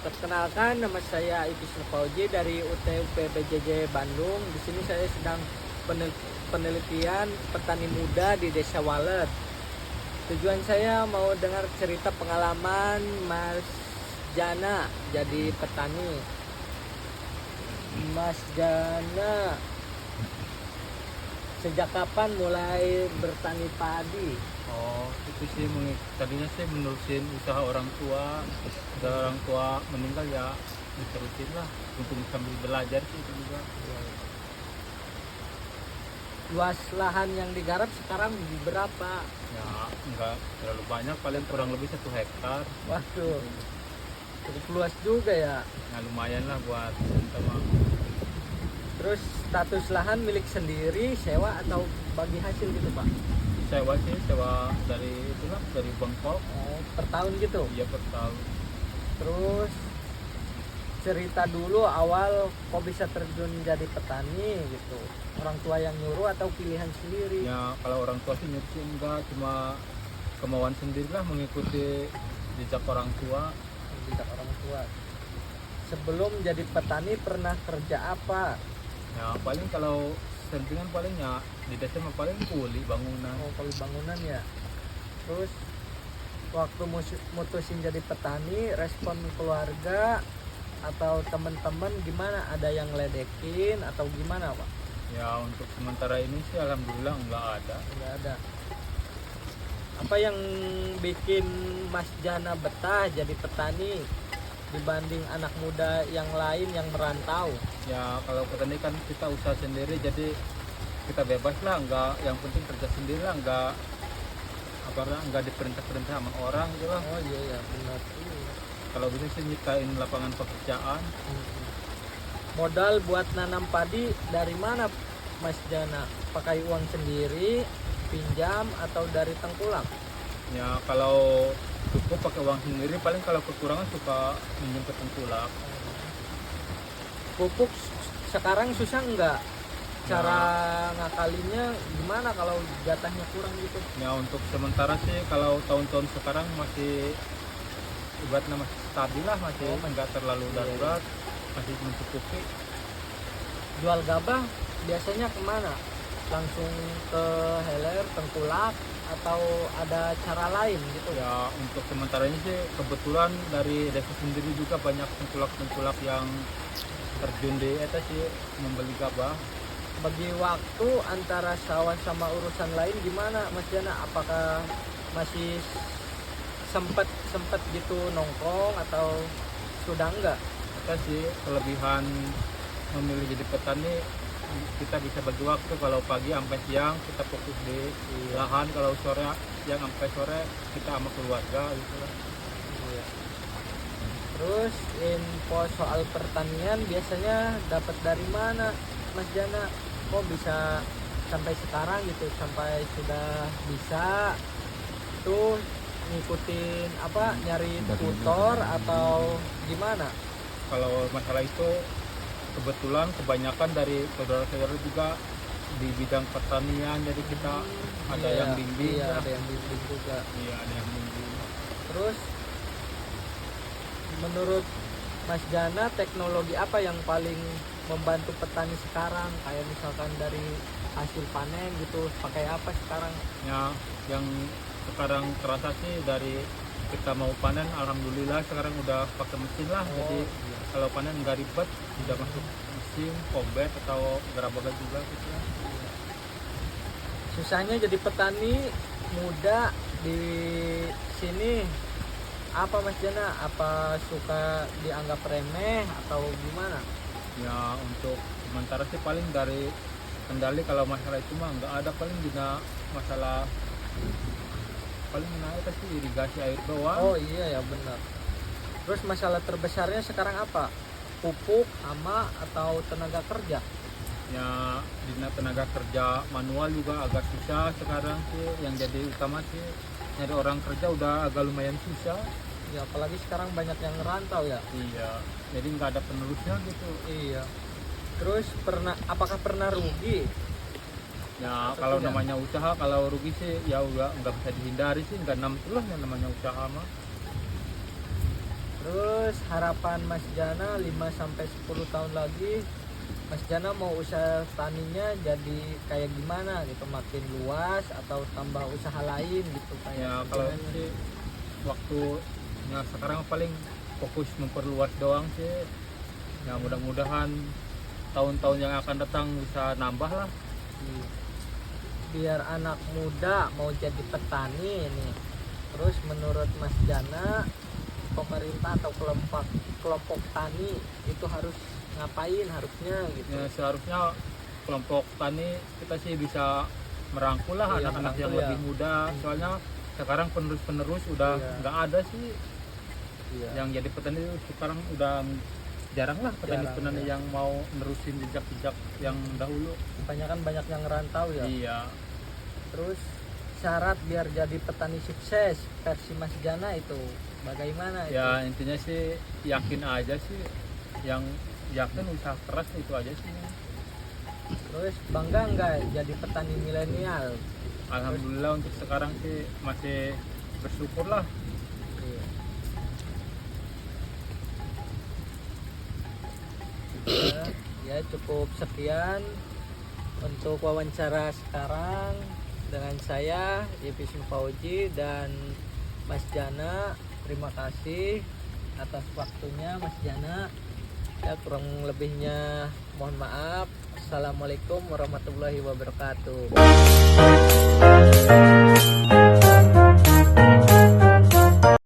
Perkenalkan, nama saya Ibis Fauji dari UTUP BJJ Bandung. Di sini saya sedang penelitian petani muda di Desa Walet. Tujuan saya mau dengar cerita pengalaman Mas Jana jadi petani. Mas Jana, sejak kapan mulai bertani padi? Oh, itu sih tadinya sih menerusin usaha orang tua. Udah orang tua meninggal ya diterusin lah untuk sambil belajar sih itu juga. Luas lahan yang digarap sekarang berapa? Ya enggak terlalu banyak, paling kurang lebih 1 hektar. Waduh, cukup luas juga ya. Nah lumayan lah buat kita mah. Terus status lahan milik sendiri, sewa atau bagi hasil gitu Pak? Sewa sih, sewa dari itulah dari Bangkok. Oh, per tahun gitu? Iya per tahun. Terus cerita dulu awal kok bisa terjun jadi petani gitu. Orang tua yang nyuruh atau pilihan sendiri? Ya kalau orang tua sih nyuruh enggak, cuma kemauan sendiri lah mengikuti jejak orang tua. Jejak orang tua. Sebelum jadi petani pernah kerja apa? Ya paling kalau sentingan palingnya di desa mah paling kuli bangunan. Oh, kalau bangunan ya. Terus waktu mutusin jadi petani, respon keluarga atau teman-teman gimana? Ada yang ledekin atau gimana Pak? Ya untuk sementara ini sih alhamdulillah enggak ada. Nggak ada. Apa yang bikin Mas Jana betah jadi petani dibanding anak muda yang lain yang merantau? Ya kalau petani kan kita usaha sendiri, jadi kita bebas lah, enggak, yang penting kerja sendiri lah, enggak enggak diperintah-perintah sama orang gitu lah. Oh iya ya benar. Kalau bisa sih nyiptain lapangan pekerjaan. Modal buat nanam padi dari mana Mas Jana? Pakai uang sendiri, pinjam atau dari tengkulak? Ya kalau cukup pakai uang sendiri, paling kalau kekurangan suka minjem ke tengkulak. Pupuk sekarang susah enggak? Cara ngakalinnya gimana kalau jatahnya kurang gitu? Ya untuk sementara sih kalau tahun-tahun sekarang masih ibaratnya masih stabil lah, masih enggak terlalu darurat, masih mencukupi. Jual gabah biasanya kemana? Langsung ke Heler, tengkulak, atau ada cara lain gitu? Ya untuk sementara ini sih kebetulan dari desa sendiri juga banyak tengkulak-tengkulak yang terjun di eta sih membeli gabah. Bagi waktu antara sawah sama urusan lain gimana Mas Jana? Apakah masih sempet gitu nongkrong atau sudah enggak? Kita sih kelebihan memilih jadi petani, kita bisa bagi waktu. Kalau pagi sampai siang kita fokus di lahan, kalau sore siang sampai sore kita sama keluarga gitu lah. Iya. Terus info soal pertanian biasanya dapat dari mana Mas Jana? Kok bisa sampai sekarang gitu, sampai sudah bisa tuh ngikutin apa, nyari tutor atau gimana? Kalau masalah itu kebetulan kebanyakan dari saudara-saudara juga di bidang pertanian, jadi kita ada yang bimbing. Iya, ada yang bimbing juga. Iya, ada yang bimbing. Terus menurut Mas Jana teknologi apa yang paling membantu petani sekarang, kayak misalkan dari hasil panen gitu, pakai apa sekarang? Ya yang sekarang terasa sih dari kita mau panen, alhamdulillah sekarang udah pakai mesin lah. Jadi iya. kalau panen nggak ribet, udah masuk mesin, kombet atau gerabaga juga gitu. Susahnya jadi petani muda di sini apa Mas Jana? Apa suka dianggap remeh atau gimana? Ya untuk sementara sih paling dari kendali, kalau masalah itu mah nggak ada, paling juga masalah paling naik sih irigasi air doang. Oh iya ya benar. Terus masalah terbesarnya sekarang apa? Pupuk, hama, atau tenaga kerja? Ya di tenaga kerja manual juga agak susah sekarang sih. Yang jadi utama sih nyari orang kerja udah agak lumayan susah. Ya apalagi sekarang banyak yang ngerantau ya. Iya, jadi nggak ada penerusnya gitu. Iya. Terus apakah pernah rugi? Ya Atau kalau tidak? namanya usaha, kalau rugi sih ya udah nggak bisa dihindari sih, nggak lah yang namanya usaha mah. Terus harapan Mas Jana 5 sampai 10 tahun lagi Mas Jana mau usaha taninya jadi kayak gimana gitu, makin luas atau tambah usaha lain gitu kayak Ya kalau gimana? sih waktunya sekarang paling fokus memperluas doang sih. Ya mudah-mudahan tahun-tahun yang akan datang bisa nambah lah. Biar anak muda mau jadi petani nih, terus menurut Mas Jana pemerintah atau kelompok kelompok tani itu harus ngapain harusnya gitu? Ya seharusnya kelompok tani kita sih bisa merangkul lah Iya, anak-anak yang merangkul ya. lebih muda. Soalnya sekarang penerus-penerus udah Iya. nggak ada sih Iya. yang jadi petani. Sekarang udah jarang lah petani-petani ya. yang mau nerusin jejak-jejak yang dahulu. Kebanyakan banyak yang ngerantau ya. Iya. Terus syarat biar jadi petani sukses versi Mas Jana itu bagaimana itu? Ya intinya sih yakin aja sih, yang yakin usaha keras itu aja sih. Terus bangga nggak jadi petani milenial? Alhamdulillah untuk sekarang sih masih bersyukur lah. Iya. Ya cukup sekian untuk wawancara sekarang dengan saya Yepis Fauji dan Mas Jana. Terima kasih atas waktunya Mas Jana. Ya kurang lebihnya mohon maaf. Assalamualaikum warahmatullahi wabarakatuh.